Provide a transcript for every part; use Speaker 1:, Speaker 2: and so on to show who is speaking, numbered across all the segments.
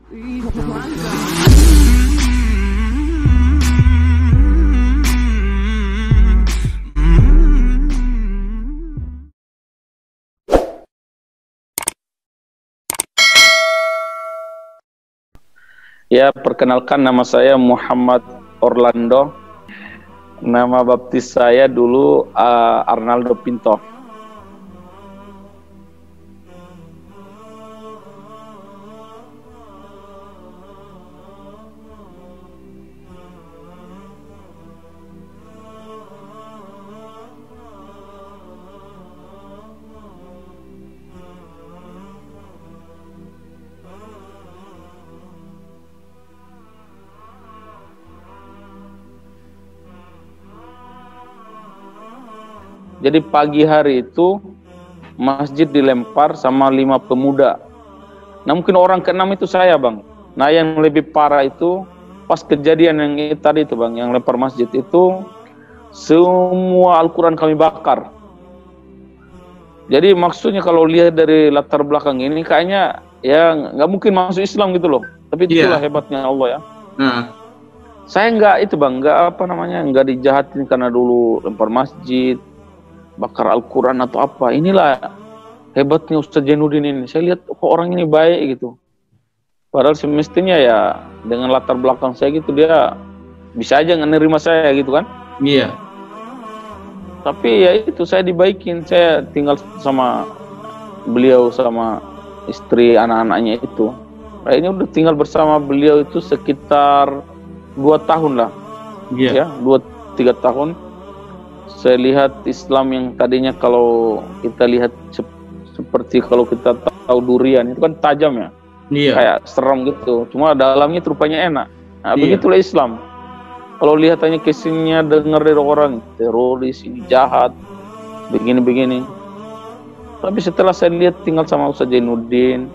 Speaker 1: Ya, perkenalkan nama saya Muhammad Orlando. Nama baptis saya dulu Arnaldo Pinto. Jadi pagi hari itu masjid dilempar sama 5 pemuda. Nah mungkin orang ke-6 itu saya, Bang. Nah yang lebih parah itu pas kejadian yang tadi itu, Bang, yang lempar masjid itu semua Al-Quran kami bakar. Jadi maksudnya kalau lihat dari latar belakang ini kayaknya ya nggak mungkin masuk Islam gitu loh. Tapi itulah hebatnya Allah ya. Saya nggak itu, Bang, nggak dijahatin karena dulu lempar masjid, bakar Al-Quran atau apa. Inilah hebatnya Ustadz Jainuddin ini. Saya lihat kok orang ini baik gitu. Padahal semestinya ya dengan latar belakang saya gitu dia bisa aja nggak saya gitu kan. Iya. Tapi ya itu saya dibaikin. Saya tinggal sama beliau sama istri anak-anaknya itu. Nah, ini udah tinggal bersama beliau itu sekitar 2 tahun lah. Iya. Ya, 2-3 tahun. Saya lihat Islam yang tadinya kalau kita lihat seperti kalau kita tahu durian itu kan tajam ya, kayak serem gitu. Cuma dalamnya rupanya enak. Nah, begitulah Islam. Kalau lihat hanya kesininya dengar dari orang teroris ini jahat, begini-begini. Tapi setelah saya lihat tinggal sama Ustadz Jainuddin,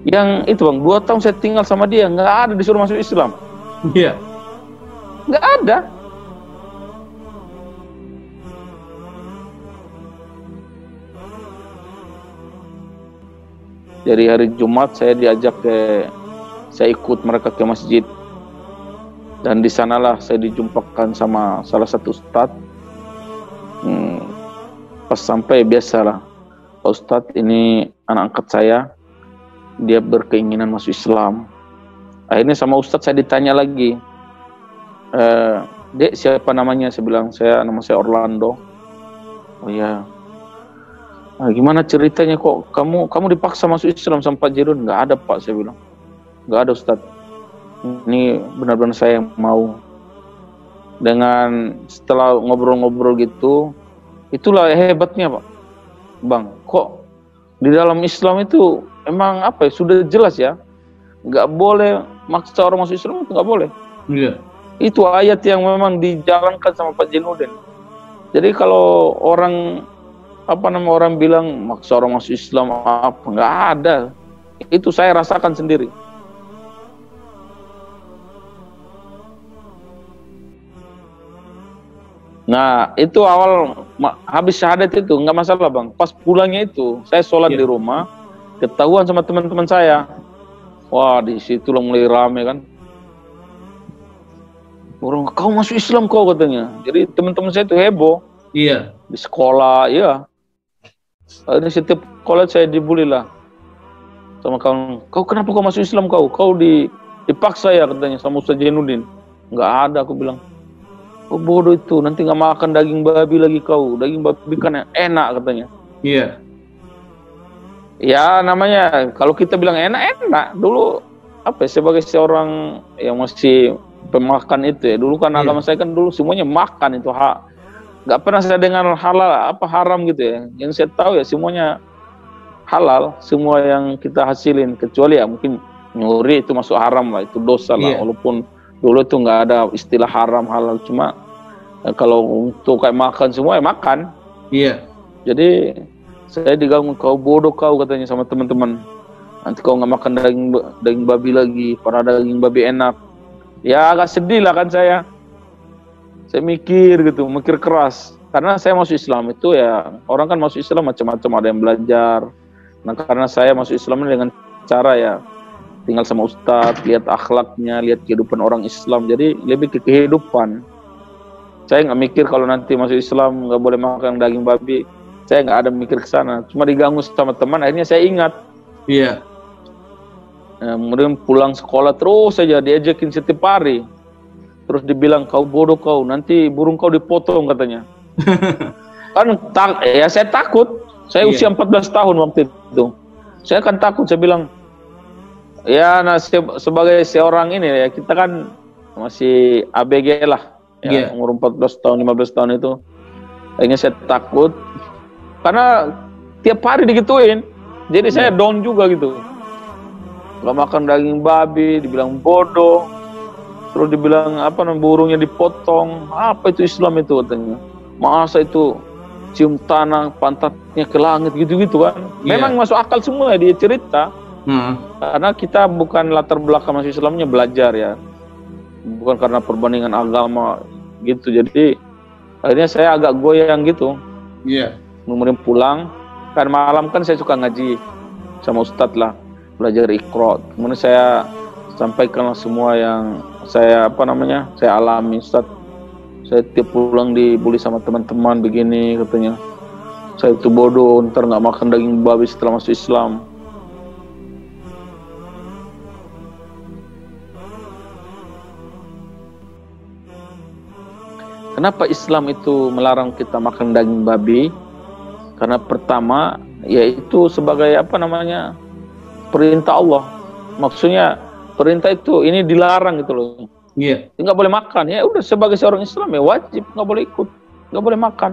Speaker 1: yang itu, Bang, 2 tahun saya tinggal sama dia, nggak ada disuruh masuk Islam. Iya. Nggak ada. Dari hari Jumat saya ikut mereka ke masjid, dan di sanalah saya dijumpakan sama salah satu ustadz. Pas sampai biasalah, Pak Ustadz ini anak angkat saya, dia berkeinginan masuk Islam. Akhirnya sama ustadz saya ditanya lagi, Dek, siapa namanya? Saya bilang, nama saya Orlando. Oh ya. Nah, gimana ceritanya kok kamu dipaksa masuk Islam sama Pak Jainuddin? Nggak ada, Pak, saya bilang. Nggak ada, Ustadz. Ini benar-benar saya yang mau. Dengan setelah ngobrol-ngobrol gitu, itulah hebatnya, Pak. Bang, kok di dalam Islam itu emang apa ya, sudah jelas ya. Nggak boleh maksa orang masuk Islam, itu nggak boleh. Iya. Itu ayat yang memang dijalankan sama Pak Jainuddin. Jadi kalau orang bilang maksa orang masuk Islam apa, nggak ada. Itu saya rasakan sendiri. Nah itu awal habis syahadat itu nggak masalah, Bang. Pas pulangnya itu saya sholat di rumah, ketahuan sama teman-teman saya. Wah, di situ mulai rame kan. Orang, kau masuk Islam kau, katanya. Jadi teman-teman saya itu heboh. Iya. Di sekolah, iya. Ini setiap college saya dibully lah sama kawan. Kau kenapa kau masuk Islam kau? Kau dipaksa ya, katanya, sama Ustadz Jainuddin. Nggak ada, aku bilang. Oh bodoh itu, nanti nggak makan daging babi lagi kau. Daging babi kan enak, katanya. Iya. Ya namanya kalau kita bilang enak. Dulu sebagai seorang yang masih pemakan itu ya. Dulu kan agama saya kan dulu semuanya makan itu hak. Nggak pernah saya dengar halal haram gitu ya. Yang saya tahu ya semuanya halal, semua yang kita hasilin, kecuali ya mungkin nyuri itu masuk haram lah, itu dosa lah. Walaupun dulu itu nggak ada istilah haram halal, cuma kalau untuk kayak makan semua ya makan. Iya. Jadi saya diganggu, kau bodoh kau, katanya sama teman-teman. Nanti kau nggak makan daging babi lagi, padahal daging babi enak. Ya agak sedih lah kan saya. Saya mikir keras. Karena saya masuk Islam itu ya, orang kan masuk Islam macam-macam, ada yang belajar. Nah karena saya masuk Islam dengan cara ya, tinggal sama ustadz, lihat akhlaknya, lihat kehidupan orang Islam. Jadi lebih ke kehidupan. Saya nggak mikir kalau nanti masuk Islam nggak boleh makan daging babi. Saya nggak ada mikir ke sana. Cuma diganggu sama teman, akhirnya saya ingat.
Speaker 2: Iya.
Speaker 1: Kemudian pulang sekolah terus saja diejekin setiap hari. Terus dibilang, kau bodoh kau, nanti burung kau dipotong katanya. Ya saya takut. Saya usia 14 tahun waktu itu. Saya kan takut, saya bilang, ya nah, sebagai seorang ini ya, kita kan masih ABG lah. Ya, umur 14 tahun, 15 tahun itu. Akhirnya saya takut. Karena tiap hari digituin. Jadi saya down juga gitu. Gak makan daging babi, dibilang bodoh. Terus dibilang burungnya dipotong. Apa itu Islam itu katanya? Masa itu cium tanah, pantatnya ke langit gitu-gitu kan. Memang masuk akal semua ya dia cerita. Karena kita bukan latar belakang masuk Islamnya belajar ya. Bukan karena perbandingan agama gitu. Jadi akhirnya saya agak goyang gitu. Kemudian pulang. Kan malam kan saya suka ngaji sama ustadz lah. Belajar Iqra. Kemudian saya sampaikanlah semua yang saya saya alami. Ustadz, saya tiap pulang dibully sama teman-teman begini katanya. Saya itu bodoh, ntar nggak makan daging babi setelah masuk Islam. Kenapa Islam itu melarang kita makan daging babi? Karena pertama, yaitu sebagai perintah Allah. Maksudnya perintah itu ini dilarang gitu loh. Nggak boleh makan. Ya udah sebagai seorang Islam ya wajib nggak boleh ikut, nggak boleh makan.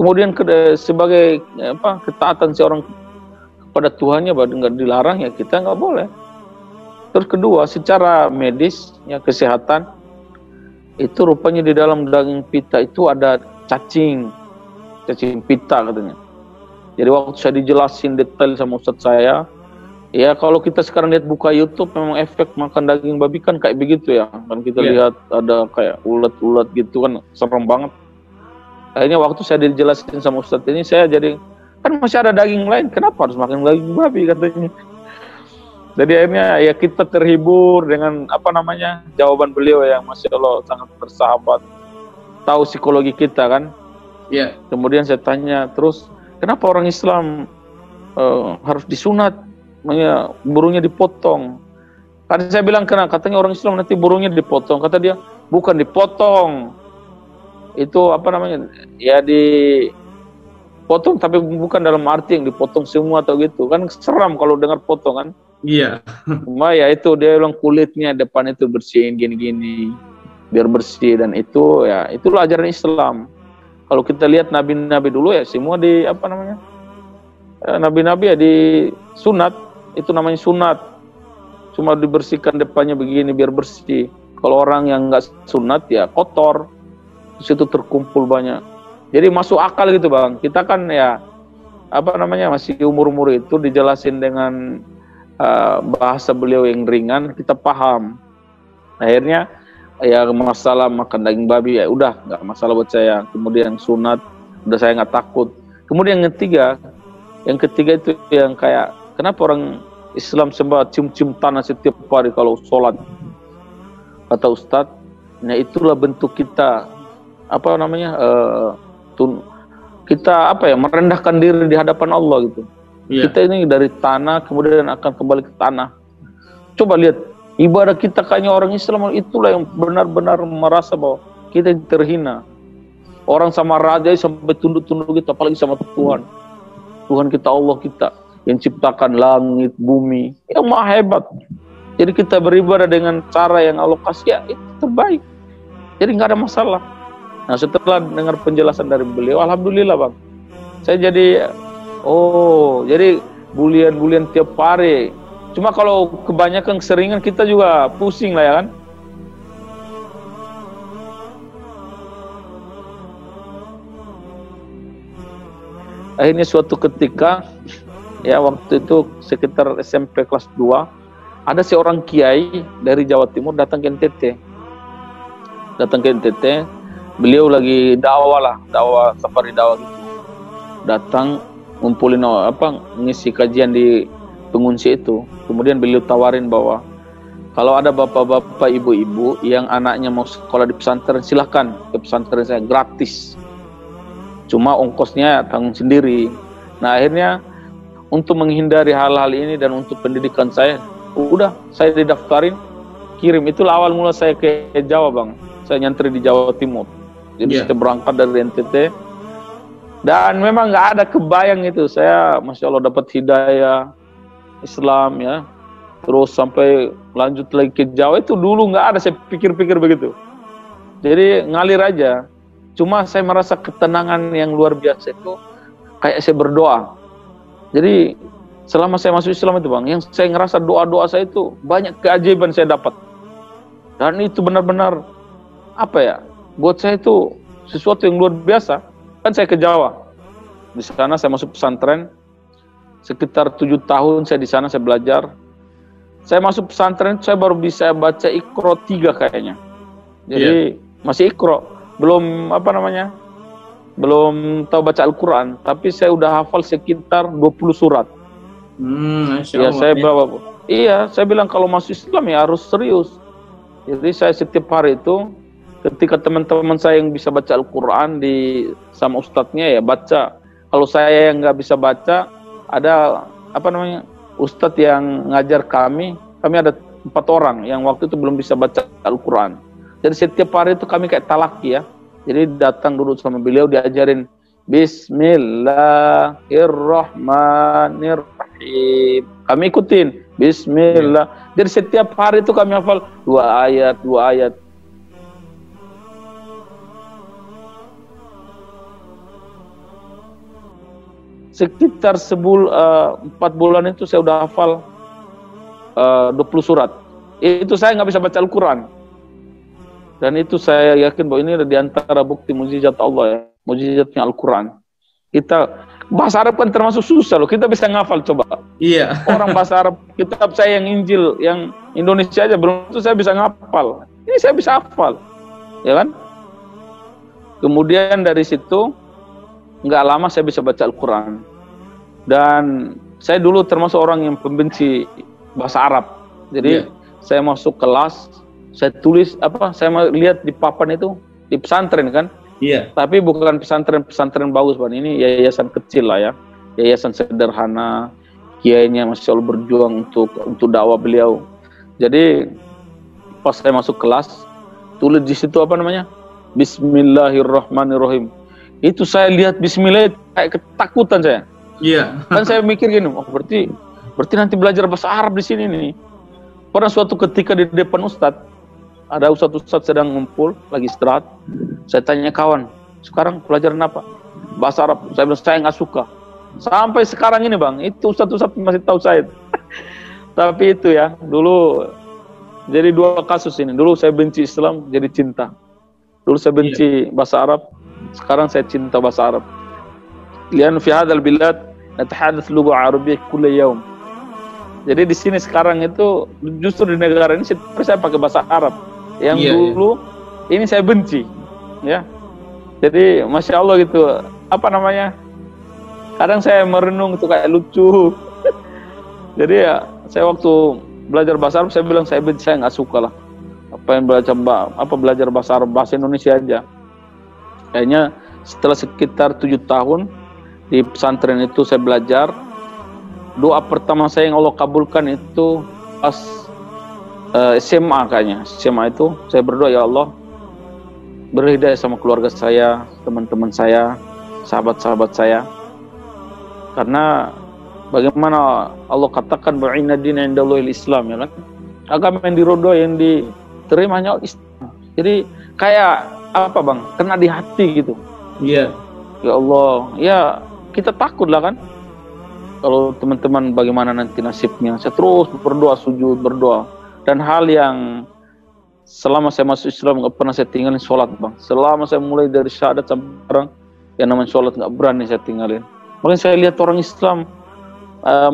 Speaker 1: Kemudian sebagai ketaatan seorang kepada Tuhannya nggak dilarang ya kita nggak boleh. Terus kedua secara medis ya kesehatan itu rupanya di dalam daging pita itu ada cacing pita katanya. Jadi waktu saya dijelasin detail sama ustadz saya. Ya kalau kita sekarang lihat buka YouTube memang efek makan daging babi kan kayak begitu ya. Kan kita lihat ada kayak ulat-ulat gitu kan serem banget. Akhirnya waktu saya dijelasin sama ustadz ini saya jadi kan masih ada daging lain, kenapa harus makan daging babi katanya. Jadi akhirnya ya kita terhibur dengan jawaban beliau yang Masya Allah sangat bersahabat. Tahu psikologi kita kan. Kemudian saya tanya terus kenapa orang Islam harus disunat? Burungnya dipotong. Kan saya bilang katanya orang Islam nanti burungnya dipotong. Kata dia bukan dipotong. Itu ya dipotong tapi bukan dalam arti yang dipotong semua atau gitu. Kan seram kalau dengar potongan. Cuma ya itu dia bilang kulitnya depan itu bersihin gini-gini biar bersih dan itu ya itulah ajaran Islam. Kalau kita lihat nabi-nabi dulu ya semua nabi-nabi ya di sunat. Itu namanya sunat. Cuma dibersihkan depannya begini biar bersih. Kalau orang yang nggak sunat ya kotor. Di situ terkumpul banyak. Jadi masuk akal gitu Bang. Kita kan ya masih umur-umur itu dijelasin dengan bahasa beliau yang ringan, kita paham. Akhirnya ya masalah makan daging babi ya udah nggak masalah buat saya. Kemudian sunat udah saya nggak takut. Kemudian yang ketiga itu yang kayak kenapa orang Islam sembah cium-cium tanah setiap hari kalau sholat? Kata Ustadz, nah itulah bentuk kita kita merendahkan diri di hadapan Allah gitu. Kita ini dari tanah kemudian akan kembali ke tanah. Coba lihat ibadah kita kayaknya orang Islam itulah yang benar-benar merasa bahwa kita terhina. Orang sama raja sampai tunduk-tunduk gitu, apalagi sama Tuhan. Tuhan kita Allah kita yang ciptakan langit, bumi, yang maha hebat. Jadi kita beribadah dengan cara yang Allah kasih, ya itu terbaik. Jadi nggak ada masalah. Nah setelah dengar penjelasan dari beliau, alhamdulillah Bang. Saya jadi, jadi bulian-bulian tiap hari. Cuma kalau kebanyakan keseringan kita juga pusing lah ya kan. Akhirnya suatu ketika, ya waktu itu sekitar SMP kelas 2, ada seorang kiai dari Jawa Timur datang ke NTT. Beliau lagi dakwah safari dakwah gitu. Datang ngumpulin ngisi kajian di pengungsi itu. Kemudian beliau tawarin bahwa kalau ada bapak-bapak, ibu-ibu yang anaknya mau sekolah di pesantren, silahkan ke pesantren saya gratis. Cuma ongkosnya tanggung sendiri. Nah akhirnya untuk menghindari hal-hal ini dan untuk pendidikan saya, udah saya didaftarin, kirim. Itulah awal mula saya ke Jawa, Bang. Saya nyantri di Jawa Timur. Jadi saya berangkat dari NTT. Dan memang nggak ada kebayang itu. Saya Masya Allah dapat hidayah Islam ya. Terus sampai lanjut lagi ke Jawa, itu dulu nggak ada saya pikir-pikir begitu. Jadi ngalir aja. Cuma saya merasa ketenangan yang luar biasa itu kayak saya berdoa. Jadi selama saya masuk Islam itu, Bang, yang saya ngerasa doa-doa saya itu banyak keajaiban saya dapat. Dan itu benar-benar apa ya? Buat saya itu sesuatu yang luar biasa. Kan saya ke Jawa. Di sana saya masuk pesantren. Sekitar 7 tahun saya di sana, saya belajar. Saya masuk pesantren, saya baru bisa baca Iqra 3 kayaknya. Jadi masih Iqra, belum apa namanya? Belum tahu baca Al-Quran, tapi saya udah hafal sekitar 20 surat. Ya, saya bilang kalau masuk Islam ya harus serius. Jadi saya setiap hari itu, ketika teman-teman saya yang bisa baca Al-Quran sama ustadznya ya baca. Kalau saya yang nggak bisa baca, ada apa namanya ustadz yang ngajar kami ada 4 orang yang waktu itu belum bisa baca Al-Quran. Jadi setiap hari itu kami kayak talaki ya. Jadi datang dulu sama beliau, diajarin Bismillahirrahmanirrahim. Kami ikutin Bismillah. Jadi setiap hari itu kami hafal 2 ayat. Sekitar 4 bulan itu saya udah hafal 20 surat. Itu saya nggak bisa baca Al-Quran. Dan itu saya yakin bahwa ini ada di antara bukti mukjizat Allah ya, mukjizatnya Al-Quran. Kita bahasa Arab kan termasuk susah loh, kita bisa ngafal coba. Iya. Orang bahasa Arab, kitab saya yang Injil, yang Indonesia aja belum tentu saya bisa ngafal. Ini saya bisa hafal, ya kan? Kemudian dari situ nggak lama saya bisa baca Al-Quran. Dan saya dulu termasuk orang yang pembenci bahasa Arab. Jadi saya masuk kelas, saya tulis saya lihat di papan itu di pesantren kan. Iya. Tapi bukan pesantren bagus, Bang. Ini yayasan kecil lah ya. Yayasan sederhana. Kiainya Masya Allah berjuang untuk dakwah beliau. Jadi pas saya masuk kelas, tulis di situ apa namanya? Bismillahirrahmanirrahim. Itu saya lihat Bismillah kayak ketakutan saya. Iya. Kan saya mikir gini, berarti nanti belajar bahasa Arab di sini nih. Pernah suatu ketika di depan Ustadz, ada ustadz sedang ngumpul, lagi istirahat. Saya tanya kawan, sekarang pelajaran apa? Bahasa Arab. Saya bilang, saya nggak suka. Sampai sekarang ini, Bang, itu ustadz masih tahu saya. Tapi itu ya, dulu jadi 2 kasus ini. Dulu saya benci Islam, jadi cinta. Dulu saya benci bahasa Arab, sekarang saya cinta bahasa Arab. Lian fi hadzal bilad natahadats lugha arabiyyah kull yaum. Jadi di sini sekarang itu justru di negara ini saya pakai bahasa Arab. Yang dulu ini saya benci, ya. Jadi Masya Allah gitu, apa namanya? Kadang saya merenung itu kayak lucu. Jadi ya, saya waktu belajar bahasa Arab saya bilang saya benci, saya nggak suka lah. Apa yang belajar bahasa Arab, bahasa Indonesia aja. Kayaknya setelah sekitar 7 tahun di pesantren itu saya belajar. Doa pertama saya yang Allah kabulkan itu pas SMA kayaknya. SMA itu saya berdoa, ya Allah beri hidayah sama keluarga saya, teman-teman saya, sahabat-sahabat saya. Karena bagaimana Allah katakan bahwa inna dina indallahil Islam, ya kan? Agama yang diridhoi, yang diterima hanya Islam. Jadi kayak apa, Bang? Kena di hati gitu. Iya. Ya Allah, ya kita takut lah kan. Kalau teman-teman bagaimana nanti nasibnya. Saya terus berdoa, sujud, berdoa. Dan hal yang selama saya masuk Islam nggak pernah saya tinggalin sholat, Bang. Selama saya mulai dari syahadat sampai sekarang, yang namanya sholat nggak berani saya tinggalin. Makanya saya lihat orang Islam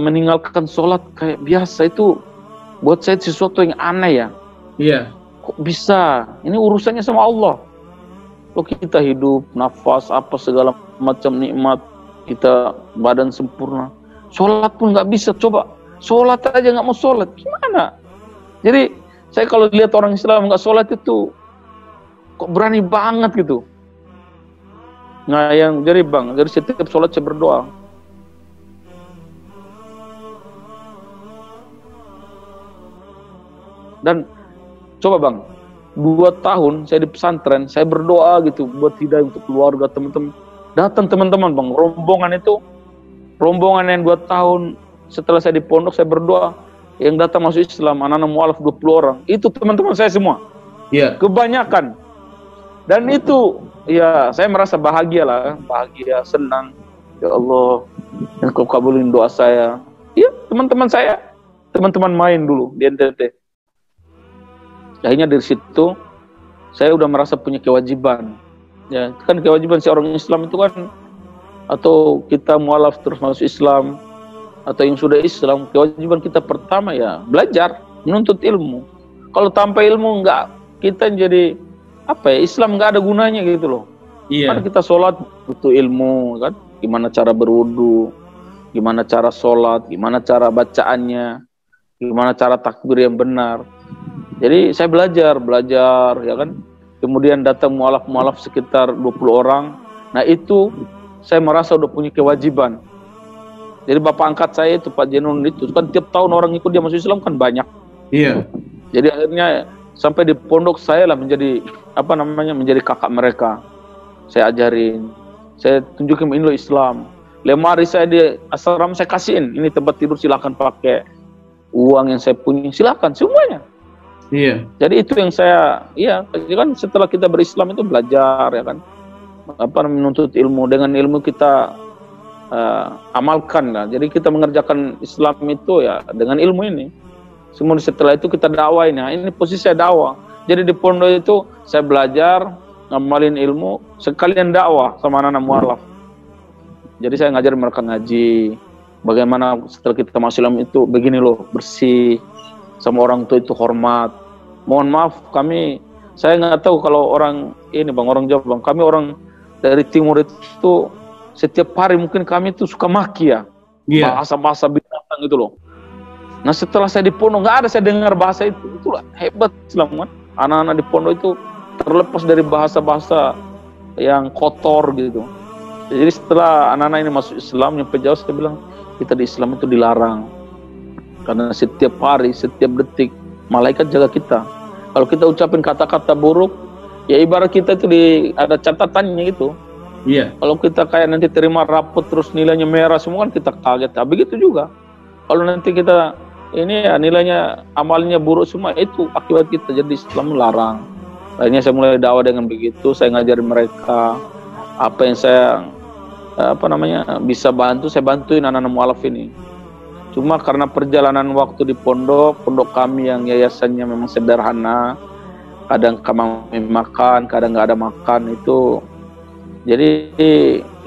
Speaker 1: meninggalkan sholat kayak biasa, itu buat saya sesuatu yang aneh ya. Iya. Kok bisa? Ini urusannya sama Allah. Kok kita hidup, nafas, apa segala macam nikmat, kita badan sempurna. Sholat pun nggak bisa, coba. sholat aja nggak mau sholat, gimana? Jadi saya kalau lihat orang Islam nggak sholat itu kok berani banget gitu. Nah yang jadi bang, jadi setiap sholat saya berdoa. Dan coba bang, 2 tahun saya di pesantren, saya berdoa gitu buat hidayah untuk keluarga, teman-teman. Datang teman-teman bang, rombongan yang 2 tahun setelah saya di pondok saya berdoa, yang datang masuk Islam, anak-anak mualaf 20 orang, itu teman-teman saya semua. Iya. Kebanyakan. Dan itu, ya saya merasa bahagia lah, bahagia, senang. Ya Allah, Engkau kabulin doa saya. Iya, teman-teman saya, teman-teman main dulu di NTT. Akhirnya dari situ saya udah merasa punya kewajiban. Ya, kan kewajiban seorang Islam itu kan, atau kita mualaf terus masuk Islam, atau yang sudah Islam, kewajiban kita pertama ya belajar, menuntut ilmu. Kalau tanpa ilmu enggak, kita jadi apa ya, Islam enggak ada gunanya gitu loh. Iya. Kan kita sholat butuh ilmu kan, gimana cara berwudu, gimana cara sholat, gimana cara bacaannya, gimana cara takbir yang benar. Jadi saya belajar ya kan. Kemudian datang mualaf sekitar 20 orang. Nah itu saya merasa udah punya kewajiban. Jadi bapak angkat saya itu Pak Jenun itu kan tiap tahun orang ikut dia masuk Islam kan banyak. Iya. Jadi akhirnya sampai di pondok saya lah menjadi menjadi kakak mereka. Saya ajarin, saya tunjukin ini loh Islam. Lemari saya di asrama saya kasihin, ini tempat tidur silakan pakai. Uang yang saya punya silakan semuanya. Iya. Jadi itu yang saya, kan setelah kita berislam itu belajar ya kan, menuntut ilmu, dengan ilmu kita amalkan lah. Jadi kita mengerjakan Islam itu ya dengan ilmu ini. Semua setelah itu kita dakwain. Nah, ini posisi saya dakwah. Jadi di pondok itu saya belajar, ngamalin ilmu, sekalian dakwah sama anak-anak mualaf. Jadi saya ngajar mereka ngaji, bagaimana setelah kita masuk Islam itu begini loh, bersih, sama orang tua itu hormat. Mohon maaf saya nggak tahu kalau orang ini bang, orang Jawa bang, kami orang dari timur itu setiap hari mungkin kami itu suka maki ya, bahasa-bahasa binatang gitu loh. Nah setelah saya di pondok nggak ada saya dengar bahasa itu, itulah hebat Islam kan. Anak-anak di pondok itu terlepas dari bahasa-bahasa yang kotor gitu. Jadi setelah anak-anak ini masuk Islam, nyampe jauh saya bilang kita di Islam itu dilarang. Karena setiap hari, setiap detik, malaikat jaga kita. Kalau kita ucapin kata-kata buruk, ya ibarat kita itu ada catatannya gitu. Iya. Kalau kita kayak nanti terima rapot terus nilainya merah semua kan kita kaget. Nah, begitu juga. Kalau nanti kita ini ya nilainya amalnya buruk semua, itu akibat kita. Jadi Islam melarang. Akhirnya saya mulai dakwah dengan begitu. Saya ngajarin mereka apa yang saya bisa bantu, saya bantuin anak-anak mualaf ini. Cuma karena perjalanan waktu di pondok kami yang yayasannya memang sederhana, kadang kami makan, kadang nggak ada makan itu, jadi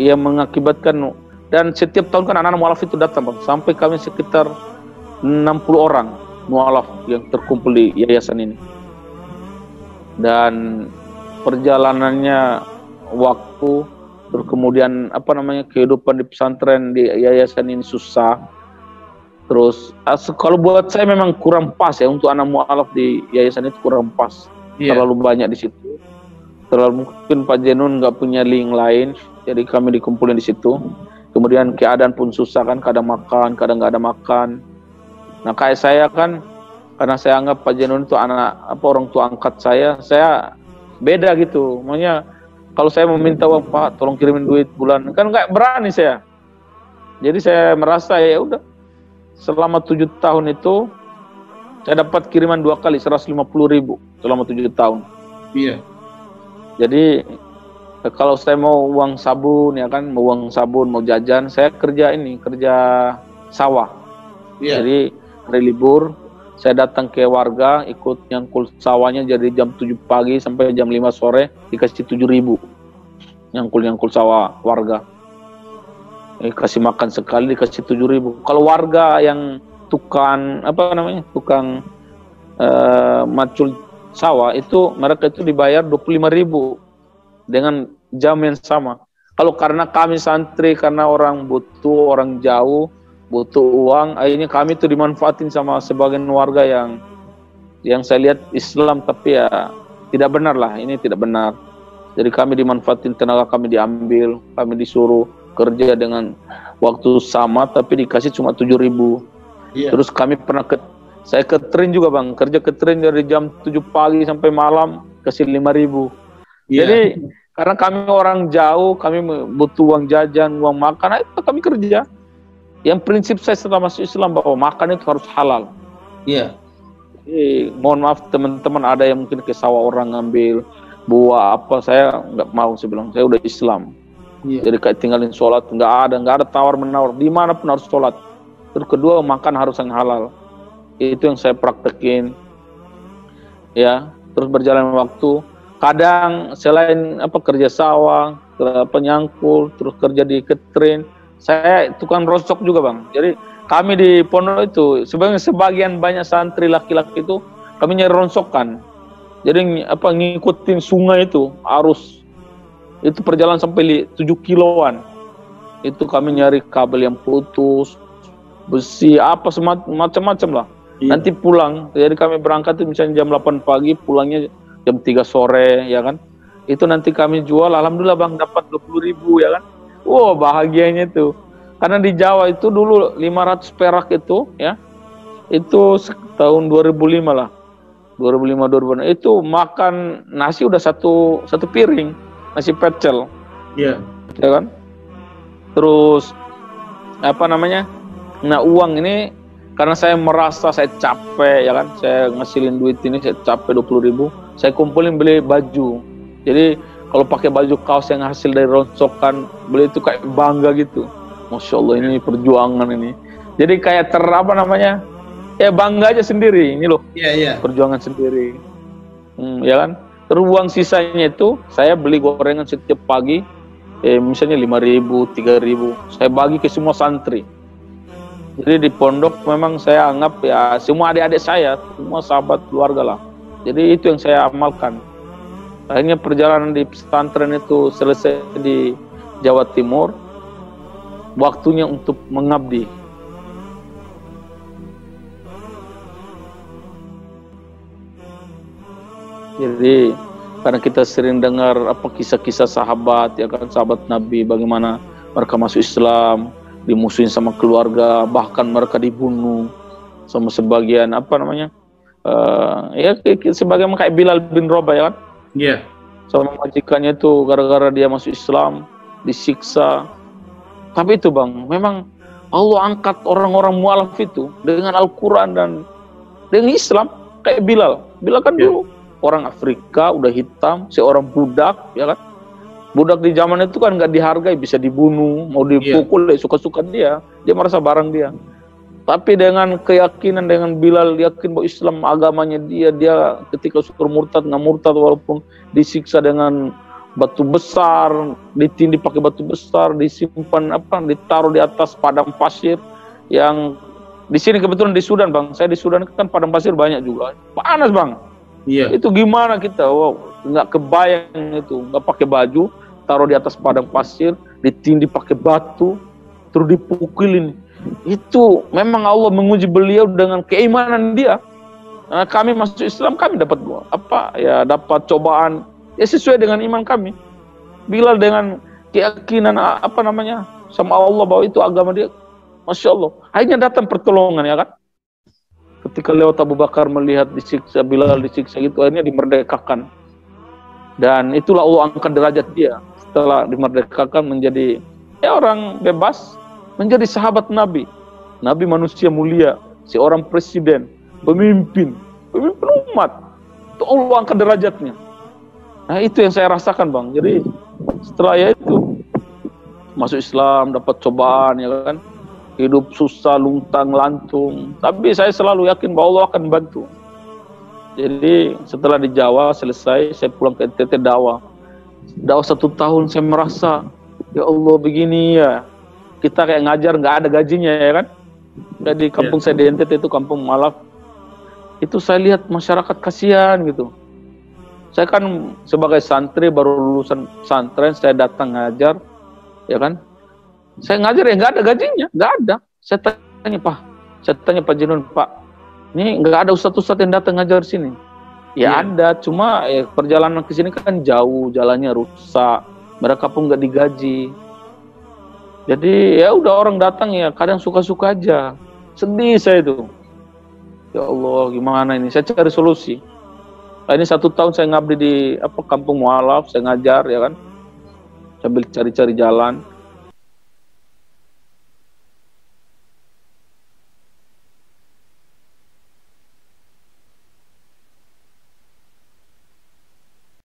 Speaker 1: ia mengakibatkan, dan setiap tahun kan anak-anak mualaf itu datang bang, sampai kami sekitar 60 orang mualaf yang terkumpul di yayasan ini. Dan perjalanannya waktu, terus kemudian kehidupan di pesantren di yayasan ini susah. Terus kalau buat saya memang kurang pas ya untuk anak mualaf di yayasan itu kurang pas. Terlalu banyak di situ. Mungkin Pak Jenun nggak punya link lain, jadi kami dikumpulin di situ. Kemudian keadaan pun susah kan, kadang makan, kadang nggak ada makan. Nah kayak saya kan, karena saya anggap Pak Jenun itu orang tua angkat saya beda gitu. Makanya kalau saya meminta uang, Pak tolong kirimin duit bulan, kan nggak berani saya. Jadi saya merasa ya udah. Selama 7 tahun itu saya dapat kiriman 2 kali 150.000 selama 7 tahun. Iya. Jadi kalau saya mau uang sabun ya kan, mau uang sabun, mau jajan, saya kerja sawah. Iya. Jadi hari libur saya datang ke warga, ikut nyangkul sawahnya, jadi jam 7 pagi sampai jam 5 sore dikasih 7.000. Nyangkul sawah warga. Kasih makan sekali dikasih 7.000. Kalau warga yang tukang macul sawah itu, mereka itu dibayar 25.000 dengan jam yang sama. Kalau karena kami santri, karena orang butuh, orang jauh, butuh uang. Akhirnya kami tuh dimanfaatin sama sebagian warga yang saya lihat Islam, tapi ya tidak benar lah, ini tidak benar. Jadi kami dimanfaatin, tenaga kami diambil, kami disuruh kerja dengan waktu sama tapi dikasih cuma 7.000. Terus kami pernah saya catering juga bang, kerja catering dari jam 7 pagi sampai malam kasih 5.000. Jadi karena kami orang jauh, kami butuh uang jajan, uang makan, itu kami kerja. Yang prinsip saya setelah masuk Islam bahwa makan itu harus halal. Mohon maaf teman-teman, ada yang mungkin ke sawah orang ngambil buah apa, saya nggak mau. Saya bilang saya udah Islam. Jadi kayak tinggalin sholat, nggak ada tawar menawar, dimanapun harus sholat. Terus kedua, makan harus yang halal. Itu yang saya praktekin. Ya, terus berjalan waktu. Kadang selain kerja sawah, penyangkul, terus kerja di catering, saya tukang rosok juga bang. Jadi kami di pondok itu sebagian banyak santri laki-laki itu kami nyari ronsokan. Jadi ngikutin sungai itu arus itu perjalanan sampai 7 kiloan. Itu kami nyari kabel yang putus, besi apa macam-macam lah. Nanti pulang, jadi kami berangkat itu misalnya jam 8 pagi, pulangnya jam 3 sore, ya kan. Itu nanti kami jual, alhamdulillah bang, dapat 20.000, ya kan. Wow, bahagianya itu. Karena di Jawa itu dulu 500 perak itu, ya, itu tahun 2005 lah. 2005 itu makan nasi udah satu piring nasi pecel, ya kan. Terus nah uang ini karena saya merasa saya capek, ya kan, saya ngasilin duit ini, saya capek 20.000, saya kumpulin beli baju. Jadi kalau pakai baju kaos yang hasil dari ronsokan, beli itu kayak bangga gitu. Masya Allah, ini perjuangan ini. Jadi kayak ya bangga aja sendiri ini loh. Perjuangan sendiri. Ya kan. Terus uang sisanya itu saya beli gorengan setiap pagi, misalnya 5.000, 3.000. Saya bagi ke semua santri. Jadi di pondok memang saya anggap ya semua adik-adik saya, semua sahabat keluarga lah. Jadi itu yang saya amalkan. Akhirnya perjalanan di pesantren itu selesai di Jawa Timur. Waktunya untuk mengabdi. Jadi karena kita sering dengar kisah-kisah sahabat, ya kan, sahabat Nabi, bagaimana mereka masuk Islam, dimusuhin sama keluarga, bahkan mereka dibunuh sama sebagian sebagian kayak Bilal bin Rabah, ya kan. Sama majikannya itu gara-gara dia masuk Islam disiksa. Tapi itu bang, memang Allah angkat orang-orang mualaf itu dengan Al-Quran dan dengan Islam. Kayak Bilal kan dulu orang Afrika, udah hitam, seorang budak, ya kan. Budak di zaman itu kan nggak dihargai, bisa dibunuh, mau dipukul, suka-suka dia merasa barang dia. Tapi dengan keyakinan, dengan Bilal yakin bahwa Islam agamanya dia ketika syukur murtad, nggak murtad walaupun disiksa dengan batu besar, ditindih pakai batu besar, disimpan ditaruh di atas padang pasir. Yang di sini kebetulan di Sudan bang, saya di Sudan kan padang pasir banyak juga, panas bang. Itu gimana kita, nggak kebayang itu, nggak pakai baju, taruh di atas padang pasir, ditindih pakai batu, terus dipukulin. Itu memang Allah menguji beliau dengan keimanan dia. Nah, kami masuk Islam, kami dapat dapat cobaan ya sesuai dengan iman kami. Bilal dengan keyakinan sama Allah bahwa itu agama dia, Masya Allah. Akhirnya datang pertolongan, ya kan. Ketika lewat Abu Bakar melihat disiksa, Bilal disiksa gitu, akhirnya dimerdekakan. Dan itulah Allah angkat derajat dia. Setelah dimerdekakan menjadi orang bebas, menjadi sahabat Nabi. Nabi manusia mulia, seorang presiden, pemimpin umat. Itu Allah angkat derajatnya. Nah itu yang saya rasakan bang. Jadi setelah itu masuk Islam, dapat cobaan, ya kan. Hidup susah, luntang lantung, tapi saya selalu yakin bahwa Allah akan bantu. Jadi setelah di Jawa selesai, saya pulang ke NTT dakwah 1 tahun. Saya merasa ya Allah begini ya, kita kayak ngajar nggak ada gajinya, ya kan. Jadi kampung saya di NTT itu kampung Malaf, itu saya lihat masyarakat kasihan gitu. Saya kan sebagai santri baru lulusan pesantren, saya datang ngajar, ya kan. Saya ngajar ya nggak ada gajinya, nggak ada. Saya tanya Pak Jinun, Pak, ini nggak ada ustadz-ustadz yang datang ngajar sini. Ya ada, cuma perjalanan ke sini kan jauh, jalannya rusak, mereka pun nggak digaji. Jadi ya udah orang datang ya kadang suka-suka aja. Sedih saya itu. Ya Allah, gimana ini? Saya cari solusi. Nah, ini 1 tahun saya ngabdi di kampung mualaf, saya ngajar ya kan, sambil cari-cari jalan.